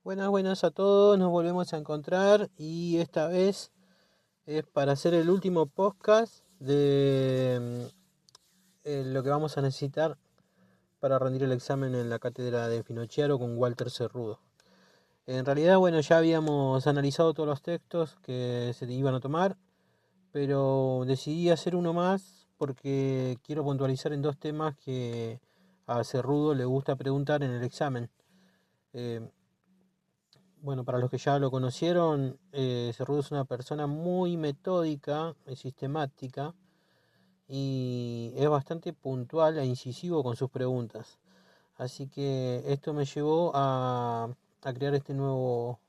Buenas, buenas a todos, nos volvemos a encontrar y esta vez es para hacer el último podcast de lo que vamos a necesitar para rendir el examen en la cátedra de Finocchiaro con Walter Cerrudo. En realidad, bueno, ya habíamos analizado todos los textos que se iban a tomar, pero decidí hacer uno más porque quiero puntualizar en dos temas que a Cerrudo le gusta preguntar en el examen. Eh, Bueno, para los que ya lo conocieron, Cerrudo es una persona muy metódica y sistemática y es bastante puntual e incisivo con sus preguntas. Así que esto me llevó a crear este nuevo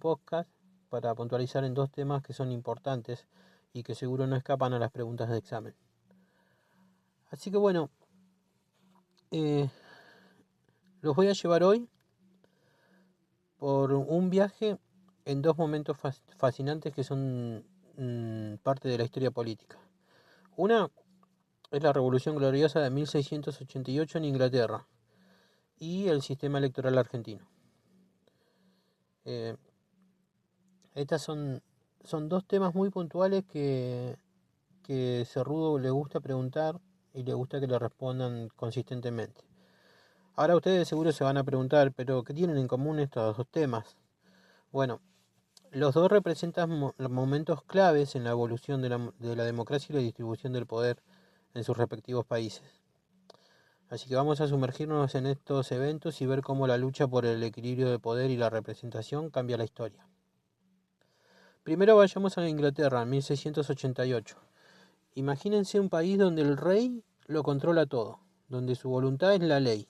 podcast para puntualizar en dos temas que son importantes y que seguro no escapan a las preguntas de examen. Así que bueno, eh, los voy a llevar hoy por un viaje en dos momentos fascinantes que son parte de la historia política. Una es la Revolución Gloriosa de 1688 en Inglaterra y el sistema electoral argentino. Eh, Estas son dos temas muy puntuales que Cerrudo le gusta preguntar y le gusta que le respondan consistentemente. Ahora ustedes seguro se van a preguntar, pero ¿qué tienen en común estos dos temas? Bueno, los dos representan momentos claves en la evolución de la democracia y la distribución del poder en sus respectivos países. Así que vamos a sumergirnos en estos eventos y ver cómo la lucha por el equilibrio de poder y la representación cambia la historia. Primero vayamos a Inglaterra, en 1688. Imagínense un país donde el rey lo controla todo, donde su voluntad es la ley.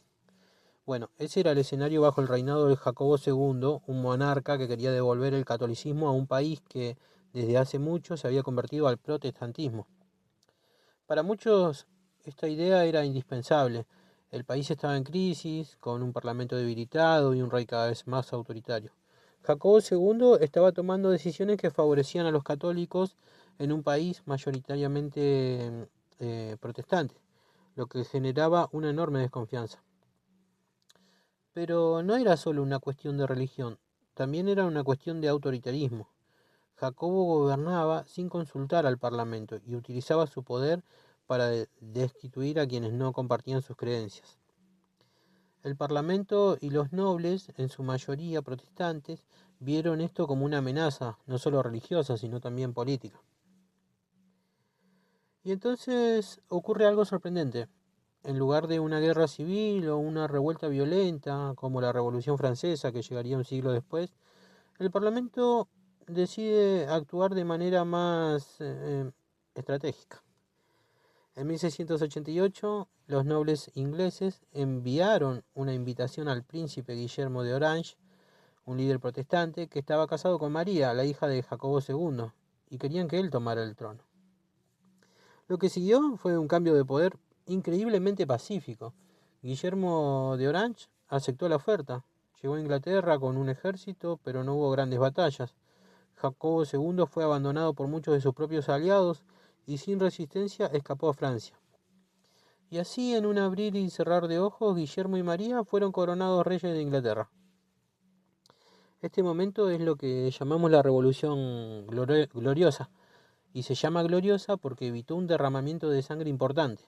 Bueno, ese era el escenario bajo el reinado de Jacobo II, un monarca que quería devolver el catolicismo a un país que desde hace mucho se había convertido al protestantismo. Para muchos esta idea era indispensable. El país estaba en crisis, con un parlamento debilitado y un rey cada vez más autoritario. Jacobo II estaba tomando decisiones que favorecían a los católicos en un país mayoritariamente protestante, lo que generaba una enorme desconfianza. Pero no era solo una cuestión de religión, también era una cuestión de autoritarismo. Jacobo gobernaba sin consultar al Parlamento y utilizaba su poder para destituir a quienes no compartían sus creencias. El Parlamento y los nobles, en su mayoría protestantes, vieron esto como una amenaza, no solo religiosa, sino también política. Y entonces ocurre algo sorprendente. En lugar de una guerra civil o una revuelta violenta, como la Revolución Francesa, que llegaría un siglo después, el Parlamento decide actuar de manera más estratégica. En 1688, los nobles ingleses enviaron una invitación al príncipe Guillermo de Orange, un líder protestante, que estaba casado con María, la hija de Jacobo II, y querían que él tomara el trono. Lo que siguió fue un cambio de poder increíblemente pacífico. Guillermo de Orange aceptó la oferta. Llegó a Inglaterra con un ejército, pero no hubo grandes batallas. Jacobo II fue abandonado por muchos de sus propios aliados y sin resistencia escapó a Francia. Y así, en un abrir y cerrar de ojos, Guillermo y María fueron coronados reyes de Inglaterra. Este momento es lo que llamamos la Revolución Gloriosa, y se llama gloriosa porque evitó un derramamiento de sangre importante,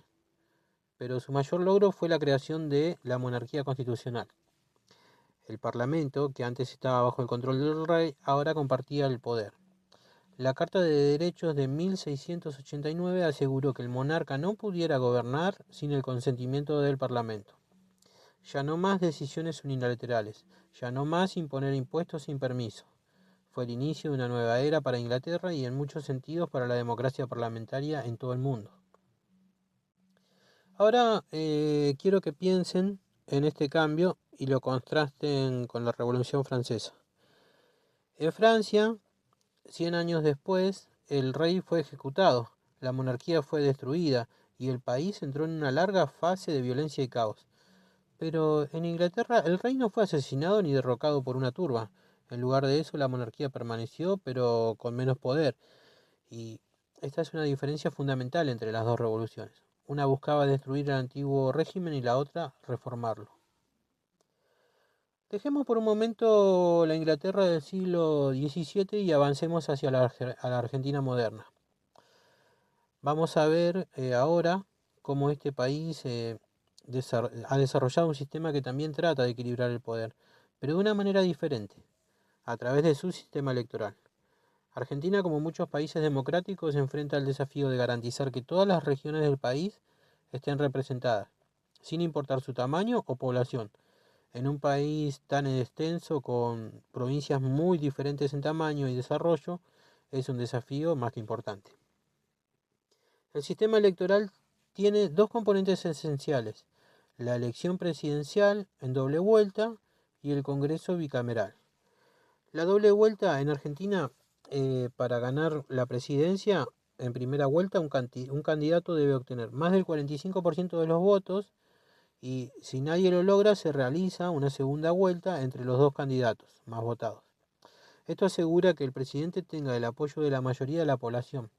pero su mayor logro fue la creación de la monarquía constitucional. El Parlamento, que antes estaba bajo el control del rey, ahora compartía el poder. La Carta de Derechos de 1689 aseguró que el monarca no pudiera gobernar sin el consentimiento del Parlamento. Ya no más decisiones unilaterales, ya no más imponer impuestos sin permiso. Fue el inicio de una nueva era para Inglaterra y en muchos sentidos para la democracia parlamentaria en todo el mundo. Ahora quiero que piensen en este cambio y lo contrasten con la Revolución Francesa. En Francia, 100 años después, el rey fue ejecutado, la monarquía fue destruida y el país entró en una larga fase de violencia y caos. Pero en Inglaterra el rey no fue asesinado ni derrocado por una turba. En lugar de eso la monarquía permaneció, pero con menos poder. Y esta es una diferencia fundamental entre las dos revoluciones. Una buscaba destruir el antiguo régimen y la otra reformarlo. Dejemos por un momento la Inglaterra del siglo XVII y avancemos hacia a la Argentina moderna. Vamos a ver ahora cómo este país ha desarrollado un sistema que también trata de equilibrar el poder, pero de una manera diferente, a través de su sistema electoral. Argentina, como muchos países democráticos, se enfrenta al desafío de garantizar que todas las regiones del país estén representadas, sin importar su tamaño o población. En un país tan extenso, con provincias muy diferentes en tamaño y desarrollo, es un desafío más que importante. El sistema electoral tiene dos componentes esenciales: la elección presidencial en doble vuelta y el Congreso bicameral. La doble vuelta en Argentina, para ganar la presidencia, en primera vuelta un candidato debe obtener más del 45% de los votos, y si nadie lo logra se realiza una segunda vuelta entre los dos candidatos más votados. Esto asegura que el presidente tenga el apoyo de la mayoría de la población.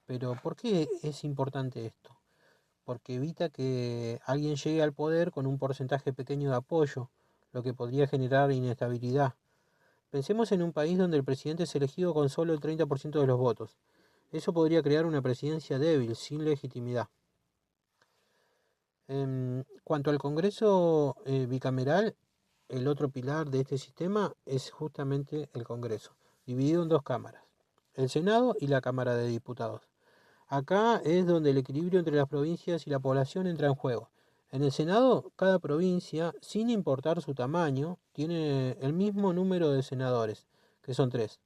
Pero ¿por qué es importante esto? Porque evita que alguien llegue al poder con un porcentaje pequeño de apoyo, lo que podría generar inestabilidad. Pensemos en un país donde el presidente es elegido con solo el 30% de los votos. Eso podría crear una presidencia débil, sin legitimidad. En cuanto al Congreso bicameral, el otro pilar de este sistema es justamente el Congreso, dividido en dos cámaras, el Senado y la Cámara de Diputados. Acá es donde el equilibrio entre las provincias y la población entra en juego. En el Senado, cada provincia, sin importar su tamaño, tiene el mismo número de senadores, que son 3.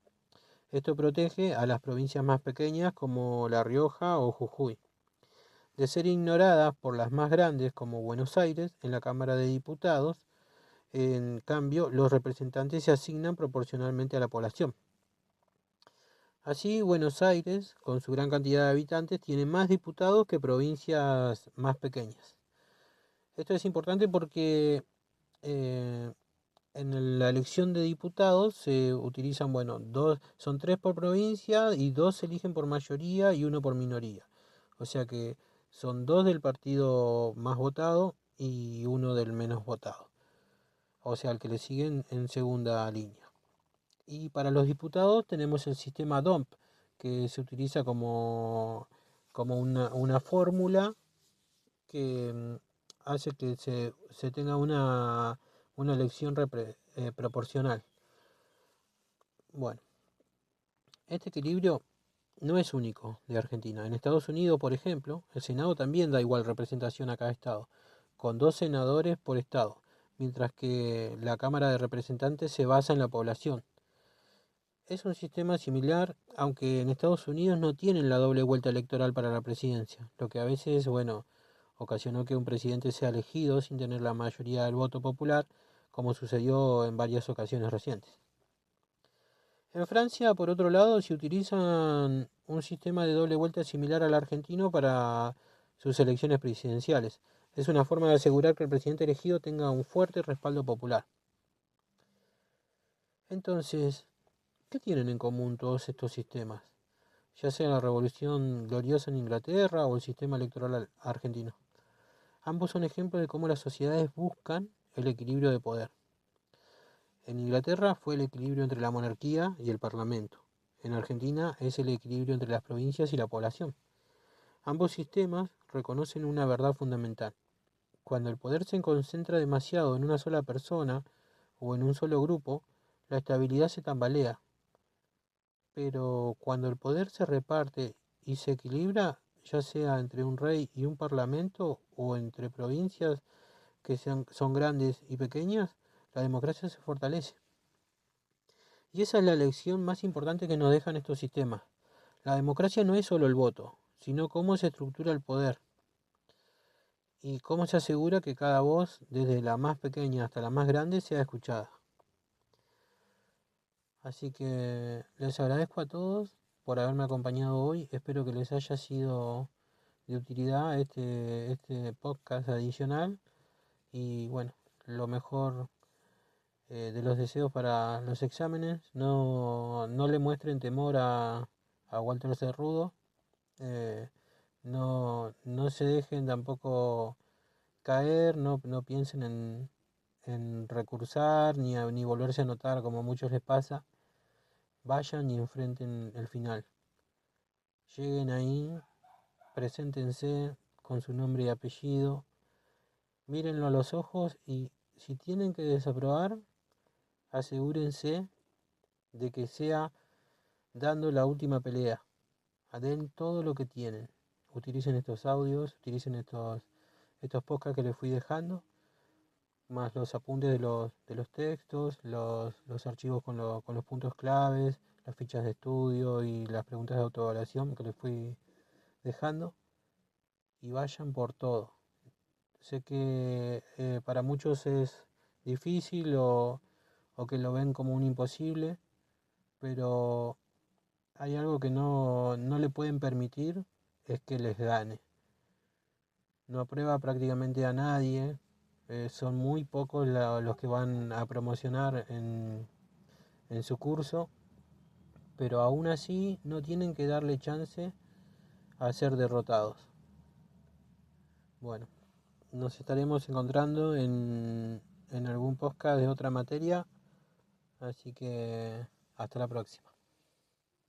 Esto protege a las provincias más pequeñas como La Rioja o Jujuy de ser ignoradas por las más grandes como Buenos Aires. En la Cámara de Diputados, en cambio, los representantes se asignan proporcionalmente a la población. Así, Buenos Aires, con su gran cantidad de habitantes, tiene más diputados que provincias más pequeñas. Esto es importante porque eh, en la elección de diputados se utilizan, son 3 por provincia y 2 se eligen por mayoría y 1 por minoría. O sea que son 2 del partido más votado y 1 del menos votado. O sea, el que le siguen en segunda línea. Y para los diputados tenemos el sistema DOMP, que se utiliza como una fórmula que hace que se tenga una elección proporcional. Bueno, este equilibrio no es único de Argentina. En Estados Unidos, por ejemplo, el Senado también da igual representación a cada estado, con 2 senadores por estado, mientras que la Cámara de Representantes se basa en la población. Es un sistema similar, aunque en Estados Unidos no tienen la doble vuelta electoral para la presidencia, lo que a veces, ocasionó que un presidente sea elegido sin tener la mayoría del voto popular, como sucedió en varias ocasiones recientes. En Francia, por otro lado, se utiliza un sistema de doble vuelta similar al argentino para sus elecciones presidenciales. Es una forma de asegurar que el presidente elegido tenga un fuerte respaldo popular. Entonces, ¿qué tienen en común todos estos sistemas? Ya sea la Revolución Gloriosa en Inglaterra o el sistema electoral argentino. Ambos son ejemplos de cómo las sociedades buscan el equilibrio de poder. En Inglaterra fue el equilibrio entre la monarquía y el parlamento. En Argentina es el equilibrio entre las provincias y la población. Ambos sistemas reconocen una verdad fundamental. Cuando el poder se concentra demasiado en una sola persona o en un solo grupo, la estabilidad se tambalea. Pero cuando el poder se reparte y se equilibra, ya sea entre un rey y un parlamento o entre provincias que son grandes y pequeñas, la democracia se fortalece. Y esa es la lección más importante que nos dejan estos sistemas. La democracia no es solo el voto, sino cómo se estructura el poder y cómo se asegura que cada voz, desde la más pequeña hasta la más grande, sea escuchada. Así que les agradezco a todos por haberme acompañado hoy. Espero que les haya sido de utilidad este podcast adicional. Y bueno, lo mejor de los deseos para los exámenes. No le muestren temor a Walter Cerrudo. Eh, no se dejen tampoco caer, no piensen en recursar ni volverse a anotar como a muchos les pasa. Vayan y enfrenten el final. Lleguen ahí, preséntense con su nombre y apellido, mírenlo a los ojos y si tienen que desaprobar, asegúrense de que sea dando la última pelea. Den todo lo que tienen. Utilicen estos audios, utilicen estos podcasts que les fui dejando, más los apuntes de los textos, los archivos con los puntos claves, las fichas de estudio y las preguntas de autoevaluación que les fui dejando. Y vayan por todo. Sé que para muchos es difícil o que lo ven como un imposible, pero hay algo que no le pueden permitir, es que les gane. No aprueba prácticamente a nadie, son muy pocos los que van a promocionar en su curso, pero aún así no tienen que darle chance a ser derrotados. Bueno, nos estaremos encontrando en algún podcast de otra materia, así que hasta la próxima.